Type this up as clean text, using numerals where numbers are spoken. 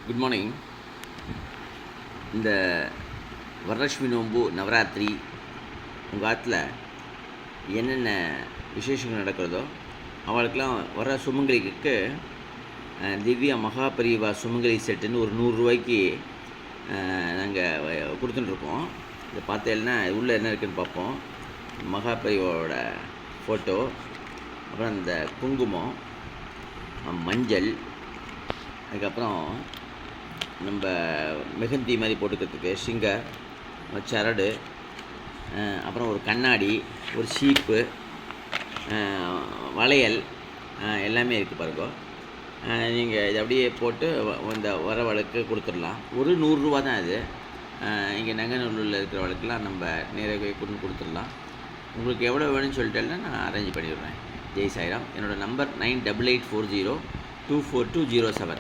Good morning. இந்த வரலட்சுமி நோன்பு நவராத்திரி உங்கள் ஆற்றுல என்னென்ன விசேஷங்கள் நடக்கிறதோ அவளுக்கெல்லாம் வர சுமங்கலிக்கு திவ்யா மகாபரிவா சுமங்கலி செட்டுன்னு ஒரு 100 ரூபாய்க்கு நாங்கள் கொடுத்துட்டுருக்கோம். இதை பார்த்தேன்னா உள்ளே என்ன இருக்குதுன்னு பார்ப்போம். மகாபரிவாவோட ஃபோட்டோ, அப்புறம் இந்த குங்குமம், மஞ்சள், அதுக்கப்புறம் நம்ம மெஹந்தி மாதிரி போட்டுக்கிறதுக்கு சிங்கர், சரடு, அப்புறம் ஒரு கண்ணாடி, ஒரு சீப்பு, வளையல் எல்லாமே இருக்குது பாருங்க. நீங்கள் இதை அப்படியே போட்டு இந்த வர வழக்கு கொடுத்துடலாம். ஒரு 100 ரூபா தான் இது. இங்கே நங்கநல்லூரில் இருக்கிற வழக்கெலாம் நம்ம நேராகவே கொண்டு கொடுத்துடலாம். உங்களுக்கு எவ்வளோ வேணும்னு சொல்லிட்டேன்னா நான் அரேஞ்ச் பண்ணிவிடுறேன். ஜெய் சாய்ராம். என்னோடய நம்பர் 9884024207.